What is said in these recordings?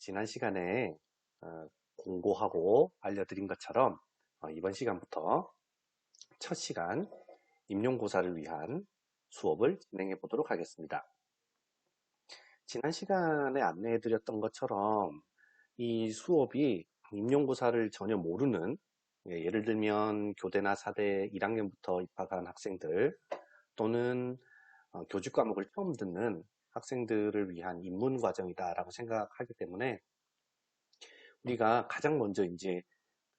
지난 시간에 공고하고 알려드린 것처럼 이번 시간부터 첫 시간 임용고사를 위한 수업을 진행해 보도록 하겠습니다. 지난 시간에 안내해 드렸던 것처럼 이 수업이 임용고사를 전혀 모르는, 예를 들면 교대나 사대 1학년부터 입학한 학생들 또는 교직 과목을 처음 듣는 학생들을 위한 입문 과정이다 라고 생각하기 때문에 우리가 가장 먼저 이제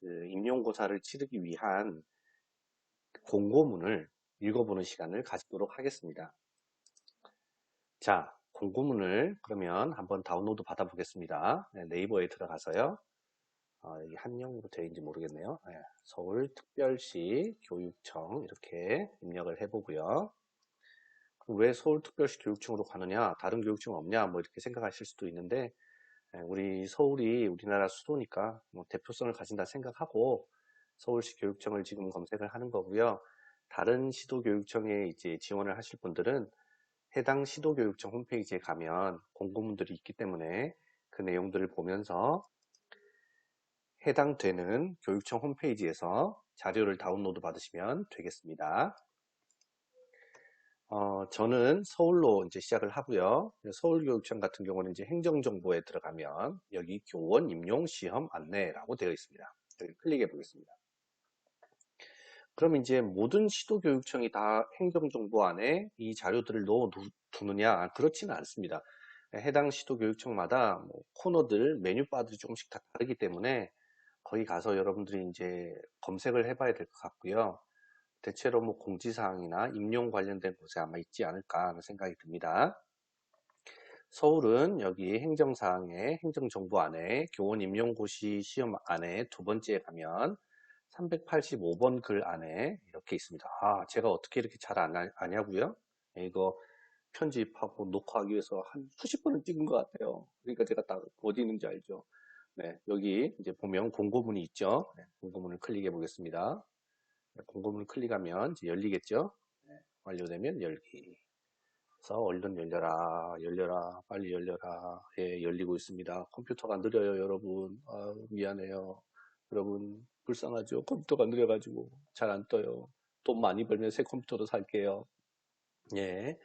임용고사를 치르기 위한 공고문을 읽어보는 시간을 가지도록 하겠습니다. 자, 공고문을 그러면 한번 다운로드 받아 보겠습니다. 네이버에 들어가서요. 여기 한영으로 되어 있는지 모르겠네요. 서울특별시 교육청 이렇게 입력을 해보고요. 왜 서울특별시 교육청으로 가느냐, 다른 교육청 없냐, 뭐 이렇게 생각하실 수도 있는데, 우리 서울이 우리나라 수도니까 뭐 대표성을 가진다 생각하고 서울시 교육청을 지금 검색을 하는 거고요. 다른 시도교육청에 이제 지원을 하실 분들은 해당 시도교육청 홈페이지에 가면 공고문들이 있기 때문에 그 내용들을 보면서 해당되는 교육청 홈페이지에서 자료를 다운로드 받으시면 되겠습니다. 저는 서울로 이제 시작을 하고요. 서울교육청 같은 경우는 이제 행정정보에 들어가면 여기 교원 임용 시험 안내라고 되어 있습니다. 여기 클릭해 보겠습니다. 그럼 이제 모든 시도교육청이 다 행정정보 안에 이 자료들을 넣어 두느냐? 그렇지는 않습니다. 해당 시도교육청마다 뭐 코너들, 메뉴바들이 조금씩 다 다르기 때문에 거기 가서 여러분들이 이제 검색을 해봐야 될 것 같고요. 대체로 뭐 공지사항이나 임용 관련된 곳에 아마 있지 않을까 하는 생각이 듭니다. 서울은 여기 행정사항에 행정정보 안에 교원 임용고시 시험 안에 두 번째에 가면 385번 글 안에 이렇게 있습니다. 제가 어떻게 이렇게 잘 아냐고요? 이거 편집하고 녹화하기 위해서 한 수십 번을 찍은 것 같아요. 그러니까 제가 딱 어디 있는지 알죠. 네, 여기 이제 보면 공고문이 있죠. 네, 공고문을 클릭해 보겠습니다. 네, 공고문을 클릭하면 이제 열리겠죠. 네, 완료되면 열기. 그래서 얼른 열려라, 열려라, 빨리 열려라. 예, 열리고 있습니다. 컴퓨터가 느려요, 여러분. 미안해요. 여러분, 불쌍하죠? 컴퓨터가 느려가지고 잘 안 떠요. 돈 많이 벌면 새 컴퓨터도 살게요. 예.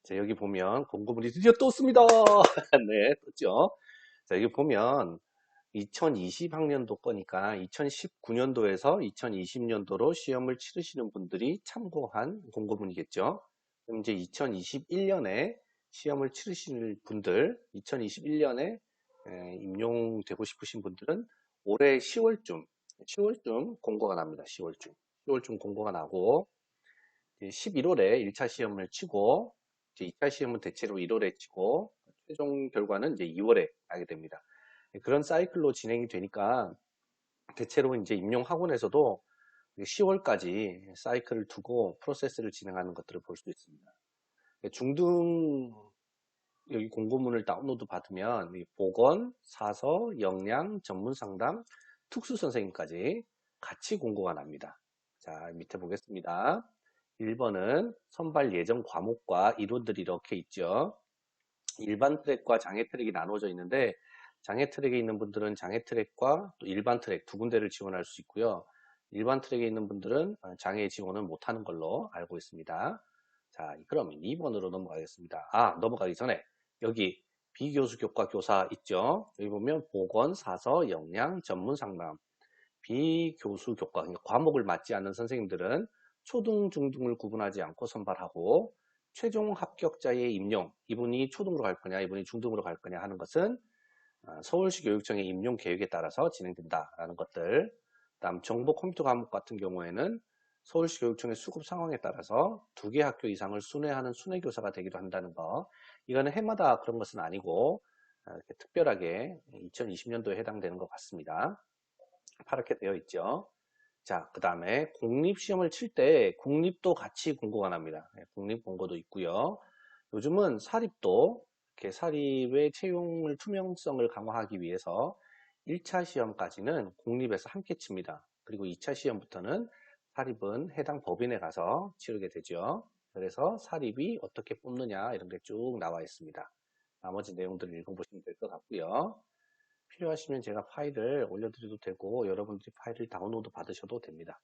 자, 여기 보면 공고문이 드디어 떴습니다. 네, 떴죠? 자, 여기 보면 2020학년도 거니까 2019년도에서 2020년도로 시험을 치르시는 분들이 참고한 공고문이겠죠. 그럼 이제 2021년에 시험을 치르실 분들, 2021년에 임용되고 싶으신 분들은 올해 10월쯤 공고가 납니다. 10월쯤 공고가 나고 11월에 1차 시험을 치고 이제 2차 시험은 대체로 1월에 치고 최종 결과는 이제 2월에 하게 됩니다. 그런 사이클로 진행이 되니까 대체로 이제 임용학원에서도 10월까지 사이클을 두고 프로세스를 진행하는 것들을 볼 수 있습니다. 중등 여기 공고문을 다운로드 받으면 보건, 사서, 역량, 전문상담, 특수선생님까지 같이 공고가 납니다. 자, 밑에 보겠습니다. 1번은 선발 예정 과목과 이론들이 이렇게 있죠. 일반 트랙과 장애 트랙이 나눠져 있는데 장애 트랙에 있는 분들은 장애 트랙과 또 일반 트랙 두 군데를 지원할 수 있고요. 일반 트랙에 있는 분들은 장애 지원을 못하는 걸로 알고 있습니다. 자, 그러면 2번으로 넘어가겠습니다. 넘어가기 전에 여기 비교수 교과 교사 있죠. 여기 보면 보건, 사서, 역량, 전문 상담. 비교수 교과, 그러니까 과목을 맡지 않는 선생님들은 초등, 중등을 구분하지 않고 선발하고 최종 합격자의 임용, 이분이 초등으로 갈 거냐, 이분이 중등으로 갈 거냐 하는 것은 서울시 교육청의 임용 계획에 따라서 진행된다라는 것들. 다음 정보 컴퓨터 과목 같은 경우에는 서울시 교육청의 수급 상황에 따라서 2개 학교 이상을 순회하는 순회교사가 되기도 한다는 거. 이거는 해마다 그런 것은 아니고 이렇게 특별하게 2020년도에 해당되는 것 같습니다. 파랗게 되어 있죠. 자, 그 다음에 공립시험을 칠 때 국립도 같이 공고가 납니다. 국립 공고도 있고요. 요즘은 사립도 이렇게 사립의 채용을 투명성을 강화하기 위해서 1차 시험까지는 공립에서 함께 칩니다. 그리고 2차 시험부터는 사립은 해당 법인에 가서 치르게 되죠. 그래서 사립이 어떻게 뽑느냐 이런 게 쭉 나와 있습니다. 나머지 내용들을 읽어보시면 될 것 같고요. 필요하시면 제가 파일을 올려드려도 되고 여러분들이 파일을 다운로드 받으셔도 됩니다.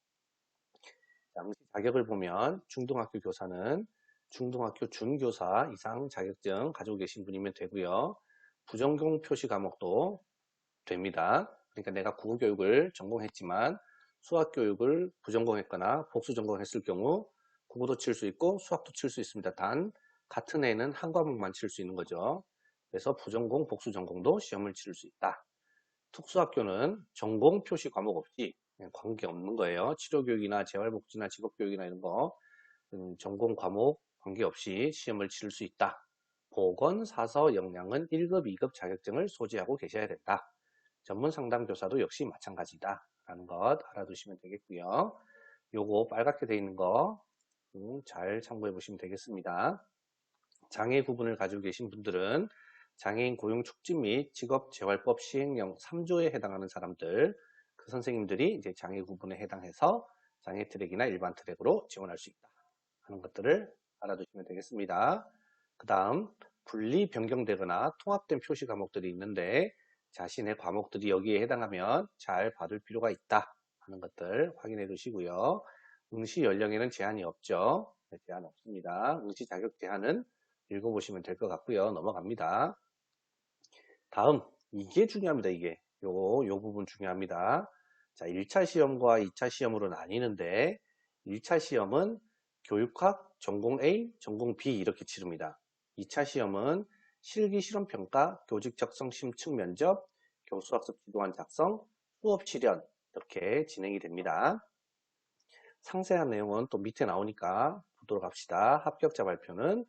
응시 자격을 보면 중등학교 교사는 중등학교 준교사 이상 자격증 가지고 계신 분이면 되고요. 부전공 표시 과목도 됩니다. 그러니까 내가 국어교육을 전공했지만 수학교육을 부전공했거나 복수 전공했을 경우 국어도 칠 수 있고 수학도 칠 수 있습니다. 단 같은 애는 한 과목만 칠 수 있는 거죠. 그래서 부전공, 복수 전공도 시험을 치를 수 있다. 특수학교는 전공 표시 과목 없이 그냥 관계없는 거예요. 치료교육이나 재활복지나 직업교육이나 이런 거 전공 과목 관계없이 시험을 치를 수 있다. 보건, 사서, 역량은 1급, 2급 자격증을 소지하고 계셔야 된다. 전문 상담교사도 역시 마찬가지다. 라는 것 알아두시면 되겠고요. 요거 빨갛게 되어 있는 거 잘 참고해 보시면 되겠습니다. 장애 구분을 가지고 계신 분들은 장애인 고용 촉진 및 직업재활법 시행령 3조에 해당하는 사람들, 그 선생님들이 이제 장애 구분에 해당해서 장애 트랙이나 일반 트랙으로 지원할 수 있다 하는 것들을 알아두시면 되겠습니다. 그 다음 분리 변경되거나 통합된 표시 과목들이 있는데 자신의 과목들이 여기에 해당하면 잘 받을 필요가 있다 하는 것들 확인해 두시고요. 응시 연령에는 제한이 없죠. 네, 제한 없습니다. 응시 자격 제한은 읽어보시면 될 것 같고요. 넘어갑니다. 다음 이게 중요합니다. 이게 요 부분 중요합니다. 자, 1차 시험과 2차 시험으로 나뉘는데 1차 시험은 교육학 전공 A, 전공 B 이렇게 치릅니다. 2차 시험은 실기 실험평가, 교직 적성 심층 면접, 교수학습 지도안 작성, 수업 실현 이렇게 진행이 됩니다. 상세한 내용은 또 밑에 나오니까 보도록 합시다. 합격자 발표는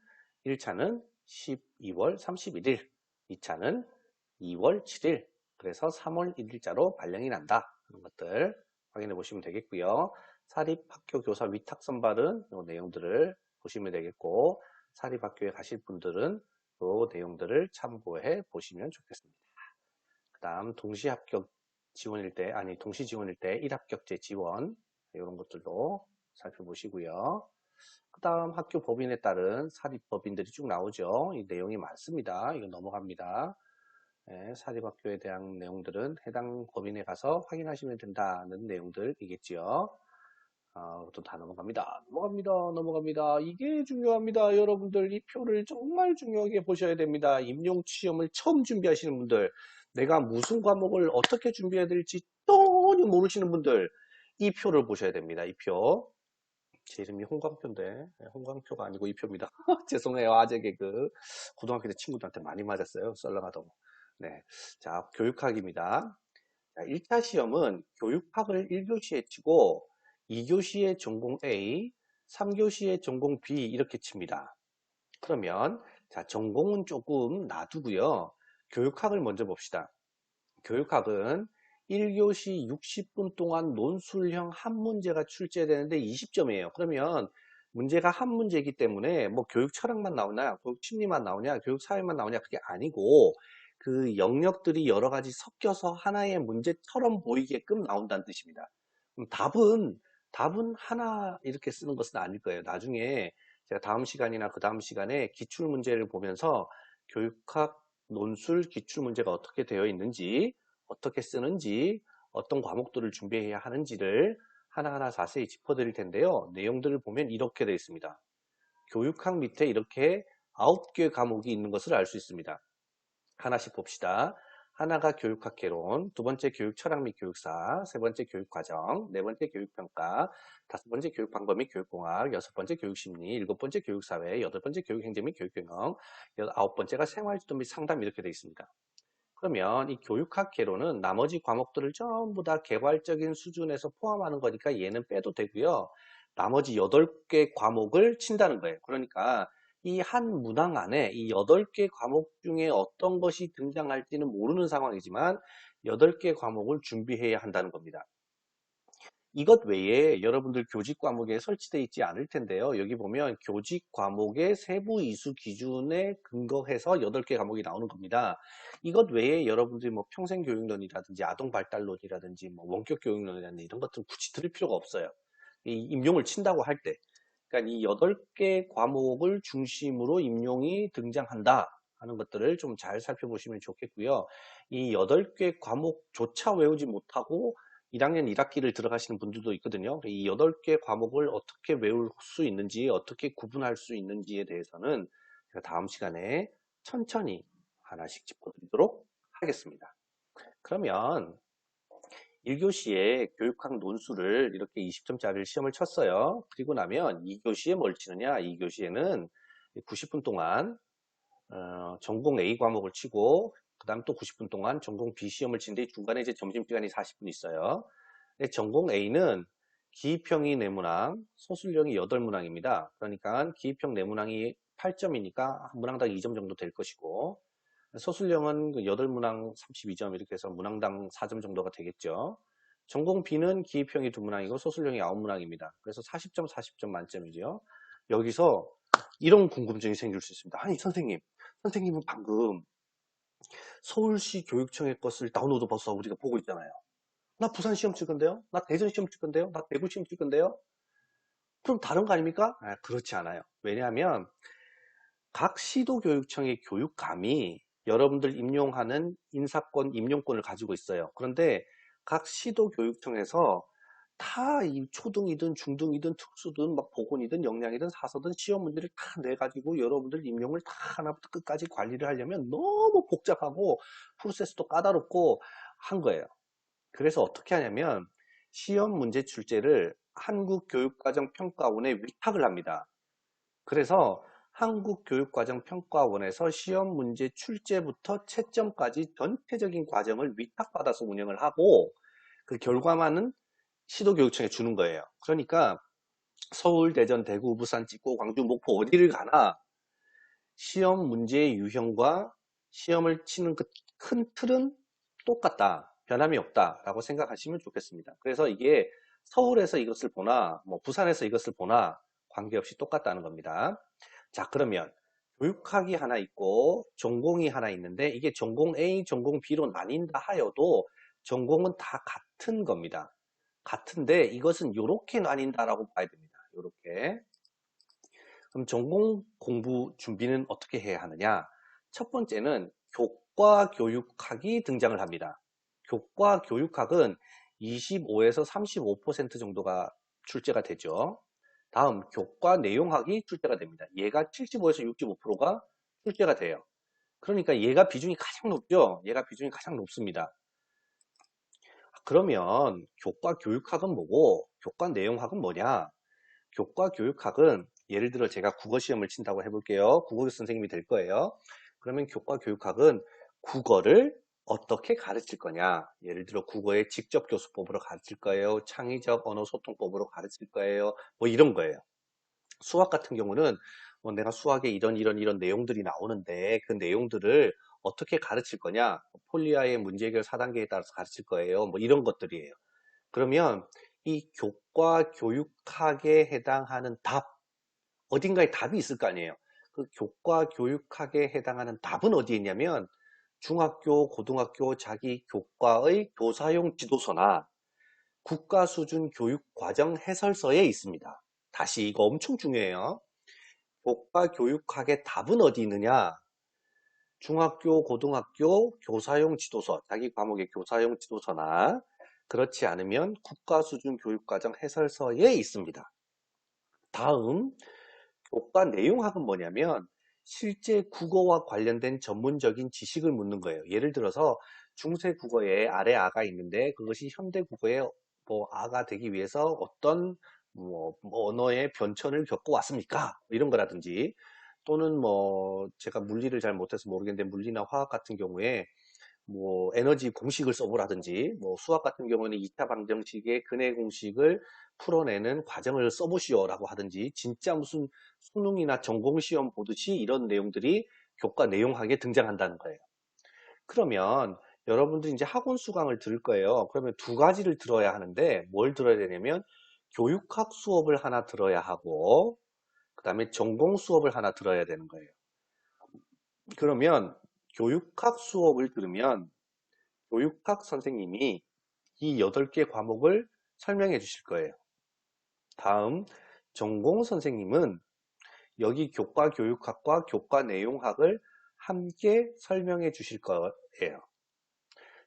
1차는 12월 31일, 2차는 2월 7일, 그래서 3월 1일자로 발령이 난다 하는 것들 확인해 보시면 되겠고요. 사립학교 교사 위탁 선발은 이 내용들을 보시면 되겠고, 사립학교에 가실 분들은 이 내용들을 참고해 보시면 좋겠습니다. 그 다음 동시 합격 지원일 때, 아니 동시 지원일 때 1합격제 지원 이런 것들도 살펴보시고요. 그 다음 학교 법인에 따른 사립법인들이 쭉 나오죠. 이 내용이 많습니다. 이거 넘어갑니다. 네, 사립학교에 대한 내용들은 해당 법인에 가서 확인하시면 된다는 내용들이겠지요. 또 다 넘어갑니다. 넘어갑니다. 이게 중요합니다. 여러분들 이 표를 정말 중요하게 보셔야 됩니다. 임용시험을 처음 준비하시는 분들, 내가 무슨 과목을 어떻게 준비해야 될지 전혀 모르시는 분들, 이 표를 보셔야 됩니다. 이 표. 제 이름이 홍광표인데 홍광표가 아니고 이 표입니다. 죄송해요. 아재 개그. 고등학교 때 친구들한테 많이 맞았어요. 썰렁하다고. 네, 자 교육학입니다. 자, 1차 시험은 교육학을 1교시에 치고 2교시에 전공 A, 3교시에 전공 B 이렇게 칩니다. 그러면 자 전공은 조금 놔두고요. 교육학을 먼저 봅시다. 교육학은 1교시 60분 동안 논술형 한 문제가 출제되는데 20점이에요. 그러면 문제가 한 문제이기 때문에 뭐 교육 철학만 나오냐, 교육 심리만 나오냐, 교육 사회만 나오냐 그게 아니고 그 영역들이 여러 가지 섞여서 하나의 문제처럼 보이게끔 나온다는 뜻입니다. 그럼 답은 하나 이렇게 쓰는 것은 아닐 거예요. 나중에 제가 다음 시간이나 그 다음 시간에 기출 문제를 보면서 교육학 논술 기출 문제가 어떻게 되어 있는지, 어떻게 쓰는지, 어떤 과목들을 준비해야 하는지를 하나하나 자세히 짚어드릴 텐데요. 내용들을 보면 이렇게 되어 있습니다. 교육학 밑에 이렇게 9개 과목이 있는 것을 알 수 있습니다. 하나씩 봅시다. 하나가 교육학 개론, 두 번째 교육 철학 및 교육사, 세 번째 교육 과정, 네 번째 교육 평가, 다섯 번째 교육 방법 및 교육공학, 여섯 번째 교육 심리, 일곱 번째 교육 사회, 여덟 번째 교육 행정 및 교육 경영, 아홉 번째가 생활지도 및 상담 이렇게 되어 있습니다. 그러면 이 교육학 개론은 나머지 과목들을 전부 다 개괄적인 수준에서 포함하는 거니까 얘는 빼도 되고요. 나머지 8개 과목을 친다는 거예요. 그러니까 이 한 문항 안에 이 8개 과목 중에 어떤 것이 등장할지는 모르는 상황이지만 8개 과목을 준비해야 한다는 겁니다. 이것 외에 여러분들 교직 과목에 설치되어 있지 않을 텐데요. 여기 보면 교직 과목의 세부 이수 기준에 근거해서 8개 과목이 나오는 겁니다. 이것 외에 여러분들이 뭐 평생교육론이라든지 아동발달론이라든지 뭐 원격교육론이라든지 이런 것들은 굳이 들을 필요가 없어요. 이 임용을 친다고 할 때. 그러니까 이 8개 과목을 중심으로 임용이 등장한다 하는 것들을 좀 잘 살펴보시면 좋겠고요. 이 8개 과목조차 외우지 못하고 1학년 1학기를 들어가시는 분들도 있거든요. 이 8개 과목을 어떻게 외울 수 있는지, 어떻게 구분할 수 있는지에 대해서는 제가 다음 시간에 천천히 하나씩 짚어드리도록 하겠습니다. 그러면 1교시에 교육학 논술을 이렇게 20점짜리 시험을 쳤어요. 그리고 나면 2교시에 뭘 치느냐? 2교시에는 90분 동안 전공 A 과목을 치고 그 다음 또 90분 동안 전공 B 시험을 치는데 중간에 이제 점심시간이 40분 있어요. 전공 A는 기입형이 4문항, 소술형이 8문항입니다. 그러니까 기입형 4문항이 8점이니까 문항당 2점 정도 될 것이고 소술형은 8문항 32점 이렇게 해서 문항당 4점 정도가 되겠죠. 전공 B는 기입형이 2문항이고 소술형이 9문항입니다. 그래서 40점, 40점 만점이죠. 여기서 이런 궁금증이 생길 수 있습니다. 아니 선생님은 방금 서울시 교육청의 것을 다운로드 받아서 우리가 보고 있잖아요. 나 부산 시험 칠 건데요? 나 대전 시험 칠 건데요? 나 대구 시험 칠 건데요? 그럼 다른 거 아닙니까? 그렇지 않아요. 왜냐하면 각 시도교육청의 교육감이 여러분들 임용하는 인사권, 임용권을 가지고 있어요. 그런데 각 시도교육청에서 다 이 초등이든 중등이든 특수든 막 보건이든 영양이든 사서든 시험 문제를 다 내가지고 여러분들 임용을 다 하나부터 끝까지 관리를 하려면 너무 복잡하고 프로세스도 까다롭고 한 거예요. 그래서 어떻게 하냐면 시험 문제 출제를 한국교육과정평가원에 위탁을 합니다. 그래서 한국교육과정평가원에서 시험 문제 출제부터 채점까지 전체적인 과정을 위탁받아서 운영을 하고 그 결과만은 시도교육청에 주는 거예요. 그러니까 서울, 대전, 대구, 부산, 찍고, 광주, 목포 어디를 가나 시험 문제의 유형과 시험을 치는 그 큰 틀은 똑같다. 변함이 없다. 라고 생각하시면 좋겠습니다. 그래서 이게 서울에서 이것을 보나 뭐 부산에서 이것을 보나 관계없이 똑같다는 겁니다. 자, 그러면 교육학이 하나 있고 전공이 하나 있는데 이게 전공 A, 전공 B로 나뉜다 하여도 전공은 다 같은 겁니다. 같은데 이것은 이렇게 나뉜다라고 봐야 됩니다. 이렇게. 그럼 전공 공부 준비는 어떻게 해야 하느냐? 첫 번째는 교과 교육학이 등장을 합니다. 교과 교육학은 25에서 35% 정도가 출제가 되죠. 다음 교과 내용학이 출제가 됩니다. 얘가 75에서 65%가 출제가 돼요. 그러니까 얘가 비중이 가장 높죠. 얘가 비중이 가장 높습니다. 그러면 교과 교육학은 뭐고 교과 내용학은 뭐냐? 교과 교육학은 예를 들어 제가 국어 시험을 친다고 해볼게요. 국어 선생님이 될 거예요. 그러면 교과 교육학은 국어를 어떻게 가르칠 거냐? 예를 들어 국어의 직접 교수법으로 가르칠 거예요. 창의적 언어 소통법으로 가르칠 거예요. 뭐 이런 거예요. 수학 같은 경우는 내가 수학에 이런 내용들이 나오는데 그 내용들을 어떻게 가르칠 거냐? 폴리아의 문제 해결 4단계에 따라서 가르칠 거예요. 뭐 이런 것들이에요. 그러면 이 교과 교육학에 해당하는 답, 어딘가에 답이 있을 거 아니에요. 그 교과 교육학에 해당하는 답은 어디에 있냐면 중학교, 고등학교 자기 교과의 교사용 지도서나 국가 수준 교육과정 해설서에 있습니다. 다시 이거 엄청 중요해요. 교과 교육학의 답은 어디 있느냐? 중학교, 고등학교 교사용 지도서, 자기 과목의 교사용 지도서나 그렇지 않으면 국가 수준 교육과정 해설서에 있습니다. 다음, 교과 내용학은 뭐냐면 실제 국어와 관련된 전문적인 지식을 묻는 거예요. 예를 들어서 중세 국어에 아래 아가 있는데 그것이 현대 국어의 뭐 아가 되기 위해서 어떤 뭐 언어의 변천을 겪고 왔습니까? 이런 거라든지 또는 뭐 제가 물리를 잘 못해서 모르겠는데 물리나 화학 같은 경우에 뭐 에너지 공식을 써보라든지 뭐 수학 같은 경우는 2차 방정식의 근해 공식을 풀어내는 과정을 써보시오라고 하든지 진짜 무슨 수능이나 전공시험 보듯이 이런 내용들이 교과 내용학에 등장한다는 거예요. 그러면 여러분들이 이제 학원 수강을 들을 거예요. 그러면 두 가지를 들어야 하는데 뭘 들어야 되냐면 교육학 수업을 하나 들어야 하고 그 다음에 전공 수업을 하나 들어야 되는 거예요. 그러면 교육학 수업을 들으면 교육학 선생님이 이 8개 과목을 설명해 주실 거예요. 다음 전공 선생님은 여기 교과 교육학과 교과 내용학을 함께 설명해 주실 거예요.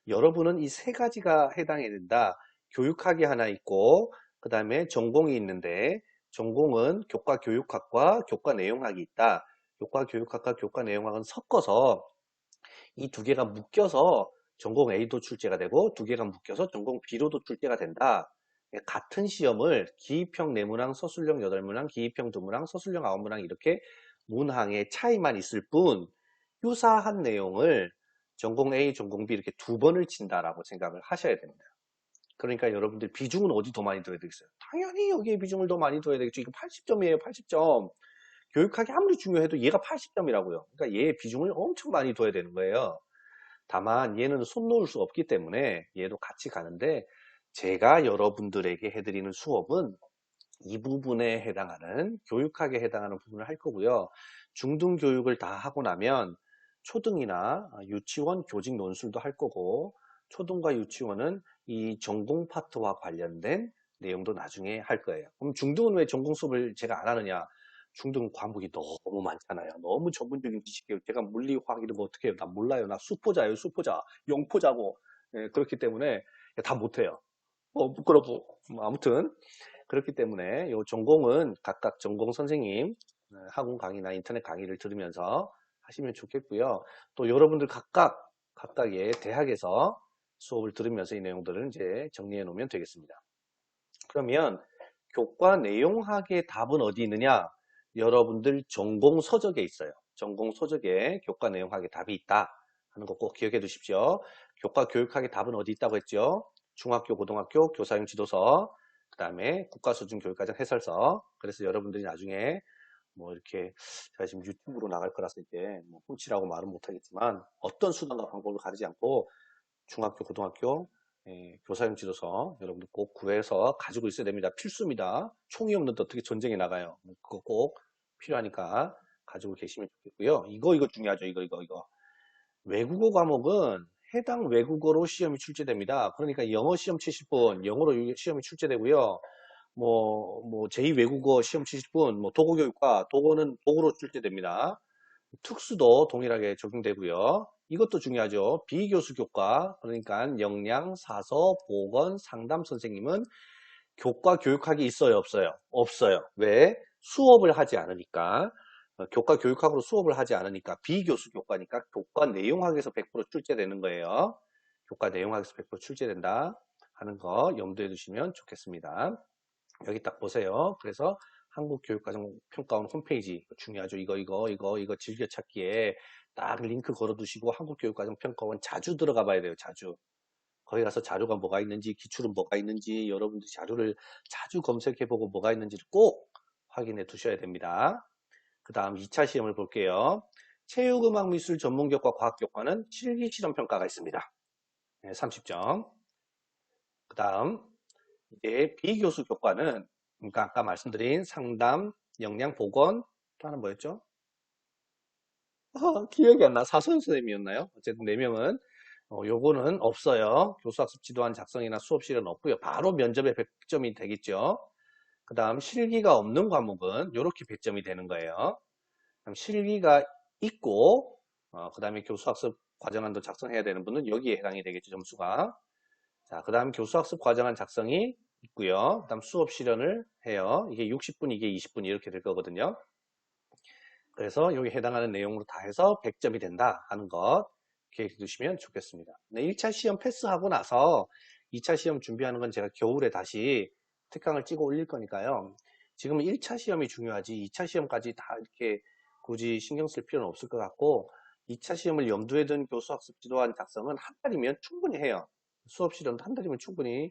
여러분은 이 세 가지가 해당이 된다. 교육학이 하나 있고, 그 다음에 전공이 있는데, 전공은 교과교육학과 교과내용학이 있다. 교과교육학과 교과내용학은 섞어서 이 두 개가 묶여서 전공 A도 출제가 되고, 두 개가 묶여서 전공 B로도 출제가 된다. 같은 시험을 기입형 4문항, 서술형 8문항, 기입형 2문항, 서술형 9문항 이렇게 문항의 차이만 있을 뿐 유사한 내용을 전공 A, 전공 B 이렇게 두 번을 친다라고 생각을 하셔야 됩니다. 그러니까 여러분들 비중은 어디 더 많이 둬야 되겠어요? 당연히 여기에 비중을 더 많이 둬야 되겠죠. 이거 80점이에요, 80점. 교육학이 아무리 중요해도 얘가 80점이라고요. 그러니까 얘의 비중을 엄청 많이 둬야 되는 거예요. 다만 얘는 손 놓을 수 없기 때문에 얘도 같이 가는데 제가 여러분들에게 해드리는 수업은 이 부분에 해당하는 교육학에 해당하는 부분을 할 거고요. 중등교육을 다 하고 나면 초등이나 유치원 교직 논술도 할 거고 초등과 유치원은 이 전공 파트와 관련된 내용도 나중에 할 거예요. 그럼 중등은 왜 전공 수업을 제가 안 하느냐? 중등 과목이 너무 많잖아요. 너무 전문적인 지식이에요. 제가 물리, 화학 이런 거 어떻게 해요? 나 몰라요. 나 수포자예요. 수포자. 영포자고. 예, 그렇기 때문에 다 못해요. 부끄럽고. 아무튼 그렇기 때문에 이 전공은 각각 전공 선생님 학원 강의나 인터넷 강의를 들으면서 하시면 좋겠고요. 또 여러분들 각각의 대학에서 수업을 들으면서 이 내용들을 이제 정리해 놓으면 되겠습니다. 그러면 교과 내용학의 답은 어디 있느냐? 여러분들 전공 서적에 있어요. 전공 서적에 교과 내용학의 답이 있다 하는 거 꼭 기억해 두십시오. 교과 교육학의 답은 어디 있다고 했죠? 중학교, 고등학교 교사용 지도서, 그 다음에 국가수준 교육과정 해설서. 그래서 여러분들이 나중에 뭐 이렇게 제가 지금 유튜브로 나갈 거라서 이제 뭐 훔치라고 말은 못하겠지만 어떤 수단과 방법을 가리지 않고 중학교, 고등학교 교사용 지도서 여러분들 꼭 구해서 가지고 있어야 됩니다. 필수입니다. 총이 없는데 어떻게 전쟁에 나가요? 그거 꼭 필요하니까 가지고 계시면 좋겠고요. 이거 중요하죠. 이거. 외국어 과목은 해당 외국어로 시험이 출제됩니다. 그러니까 영어 시험 치실 분 영어로 시험이 출제되고요. 제2 외국어 시험 치실 분 도고교육과 도고는 도구로 출제됩니다. 특수도 동일하게 적용되고요. 이것도 중요하죠. 비교수 교과, 그러니까 역량, 사서, 보건, 상담 선생님은 교과 교육학이 있어요, 없어요? 없어요. 왜? 수업을 하지 않으니까. 교과 교육학으로 수업을 하지 않으니까 비교수 교과니까 교과 내용학에서 100% 출제되는 거예요. 교과 내용학에서 100% 출제된다 하는 거 염두에 두시면 좋겠습니다. 여기 딱 보세요. 그래서 한국교육과정평가원 홈페이지 중요하죠. 이거 즐겨찾기에 딱 링크 걸어두시고 한국교육과정평가원 자주 들어가 봐야 돼요. 자주. 거기 가서 자료가 뭐가 있는지, 기출은 뭐가 있는지 여러분들이 자료를 자주 검색해보고 뭐가 있는지를 꼭 확인해 두셔야 됩니다. 그 다음 2차 시험을 볼게요. 체육음악미술 전문교과 과학교과는 실기 실험평가가 있습니다. 30점. 그 다음 이제 비교수 교과는 그러니까 아까 말씀드린 상담, 역량, 보건, 또 하나 뭐였죠? 기억이 안 나. 사선 선생님이었나요? 어쨌든 4명은 요거는 없어요. 교수학습 지도안 작성이나 수업실은 없고요. 바로 면접에 100점이 되겠죠. 그 다음 실기가 없는 과목은 이렇게 100점이 되는 거예요. 그럼 실기가 있고 그 다음에 교수학습 과정안도 작성해야 되는 분은 여기에 해당이 되겠죠. 점수가. 자, 그 다음 교수학습 과정안 작성이 있고요. 그 다음 수업 실현을 해요. 이게 60분, 이게 20분 이렇게 될 거거든요. 그래서 여기 해당하는 내용으로 다 해서 100점이 된다 하는 것 기억해 두시면 좋겠습니다. 네, 1차 시험 패스하고 나서 2차 시험 준비하는 건 제가 겨울에 다시 특강을 찍어 올릴 거니까요. 지금은 1차 시험이 중요하지 2차 시험까지 다 이렇게 굳이 신경 쓸 필요는 없을 것 같고 2차 시험을 염두에 둔 교수학습 지도안 작성은 한 달이면 충분히 해요. 수업 실현도 한 달이면 충분히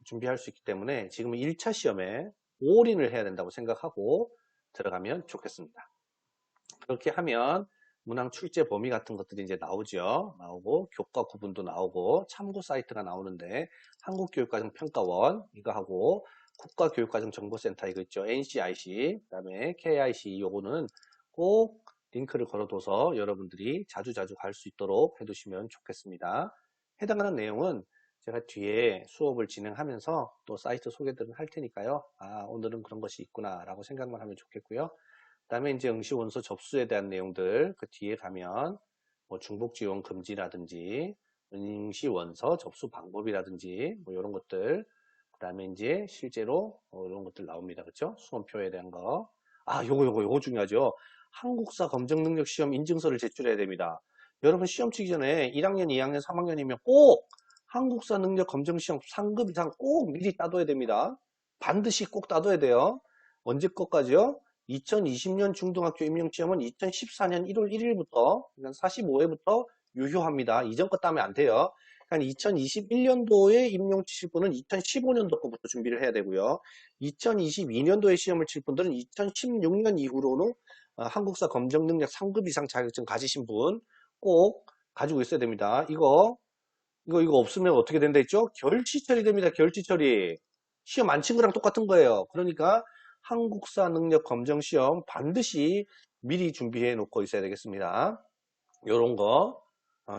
준비할 수 있기 때문에 지금은 1차 시험에 올인을 해야 된다고 생각하고 들어가면 좋겠습니다. 그렇게 하면 문항 출제 범위 같은 것들이 이제 나오죠. 나오고 교과 구분도 나오고 참고 사이트가 나오는데 한국교육과정평가원 이거 하고 국가교육과정정보센터 이거 있죠. NCIC 그다음에 KIC 요거는 꼭 링크를 걸어둬서 여러분들이 자주자주 갈 수 있도록 해두시면 좋겠습니다. 해당하는 내용은 제가 뒤에 수업을 진행하면서 또 사이트 소개들을 할 테니까요. 아, 오늘은 그런 것이 있구나 라고 생각만 하면 좋겠고요. 그다음에 이제 응시원서 접수에 대한 내용들 그 뒤에 가면 뭐 중복 지원 금지라든지 응시원서 접수 방법이라든지 뭐 이런 것들 그다음에 이제 실제로 이런 것들 나옵니다. 그렇죠? 수험표에 대한 거. 아, 요거 중요하죠. 한국사 검정 능력 시험 인증서를 제출해야 됩니다. 여러분 시험 치기 전에 1학년, 2학년, 3학년이면 꼭 한국사 능력 검정 시험 상급 이상 꼭 미리 따둬야 됩니다. 반드시 꼭 따둬야 돼요. 언제 것까지요? 2020년 중등학교 임용시험은 2014년 1월 1일부터 45회부터 유효합니다. 이전 거 따면 안 돼요. 그러니까 2021년도에 임용 치실 분은 2015년도 거부터 준비를 해야 되고요. 2022년도에 시험을 칠 분들은 2016년 이후로는 한국사 검정 능력 3급 이상 자격증 가지신 분 꼭 가지고 있어야 됩니다. 이거 없으면 어떻게 된다 했죠? 결시 처리됩니다. 결시 처리. 시험 안 친 거랑 똑같은 거예요. 그러니까 한국사 능력 검정 시험 반드시 미리 준비해 놓고 있어야 되겠습니다. 요런 거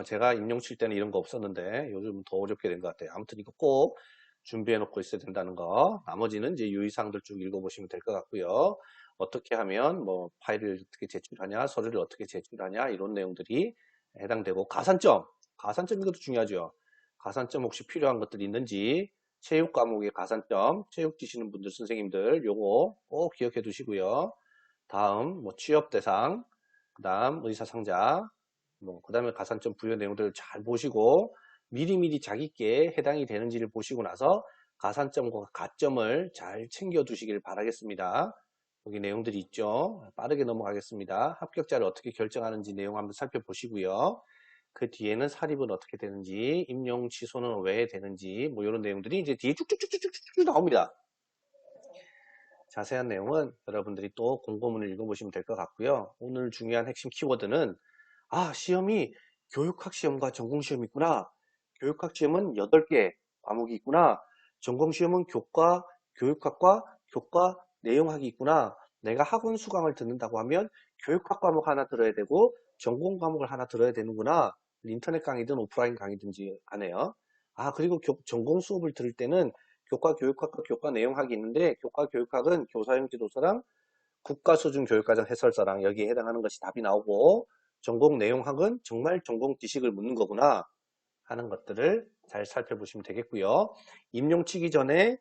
제가 임용 칠 때는 이런 거 없었는데 요즘 더 어렵게 된 것 같아요. 아무튼 이거 꼭 준비해 놓고 있어야 된다는 거. 나머지는 이제 유의사항들 쭉 읽어보시면 될 것 같고요. 어떻게 하면 뭐 파일을 어떻게 제출하냐, 서류를 어떻게 제출하냐 이런 내용들이 해당되고 가산점 이것도 중요하죠. 가산점 혹시 필요한 것들이 있는지 체육 과목의 가산점, 체육 지시는 분들 선생님들 요거 꼭 기억해 두시고요. 다음 뭐 취업 대상, 그다음 의사 상자, 뭐 그다음에 가산점 부여 내용들을 잘 보시고 미리미리 자기께 해당이 되는지를 보시고 나서 가산점과 가점을 잘 챙겨 두시길 바라겠습니다. 여기 내용들이 있죠. 빠르게 넘어가겠습니다. 합격자를 어떻게 결정하는지 내용 한번 살펴보시고요. 그 뒤에는 사립은 어떻게 되는지, 임용 취소는 왜 되는지, 뭐 이런 내용들이 이제 뒤에 쭉쭉쭉쭉쭉쭉 나옵니다. 자세한 내용은 여러분들이 또 공고문을 읽어보시면 될 것 같고요. 오늘 중요한 핵심 키워드는 시험이 교육학 시험과 전공 시험이 있구나. 교육학 시험은 8개 과목이 있구나. 전공 시험은 교과, 교육학과 교과 내용학이 있구나. 내가 학원 수강을 듣는다고 하면 교육학 과목 하나 들어야 되고 전공 과목을 하나 들어야 되는구나. 인터넷 강의든 오프라인 강의든지 하네요. 그리고 전공 수업을 들을 때는 교과 교육학과 교과 내용학이 있는데 교과 교육학은 교사용 지도서랑 국가수준 교육과정 해설서랑 여기에 해당하는 것이 답이 나오고 전공 내용학은 정말 전공 지식을 묻는 거구나 하는 것들을 잘 살펴보시면 되겠고요. 임용 치기 전에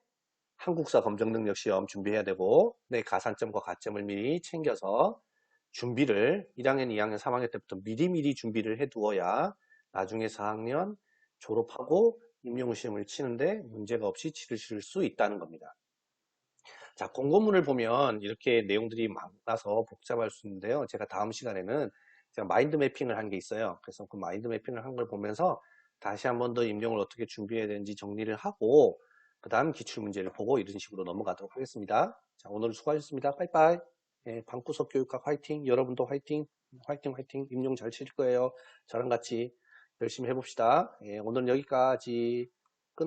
한국사 검정 능력 시험 준비해야 되고 내 가산점과 가점을 미리 챙겨서 준비를 1학년, 2학년, 3학년 때부터 미리미리 준비를 해두어야 나중에 4학년 졸업하고 임용시험을 치는데 문제가 없이 치르실 수 있다는 겁니다. 자, 공고문을 보면 이렇게 내용들이 많아서 복잡할 수 있는데요. 제가 다음 시간에는 제가 마인드 매핑을 한 게 있어요. 그래서 그 마인드 매핑을 한 걸 보면서 다시 한 번 더 임용을 어떻게 준비해야 되는지 정리를 하고 그 다음 기출문제를 보고 이런 식으로 넘어가도록 하겠습니다. 자, 오늘 수고하셨습니다. 빠이빠이. 방구석 교육학 화이팅. 여러분도 화이팅. 화이팅 화이팅. 임용 잘 치실 거예요. 저랑 같이 열심히 해봅시다. 오늘은 여기까지.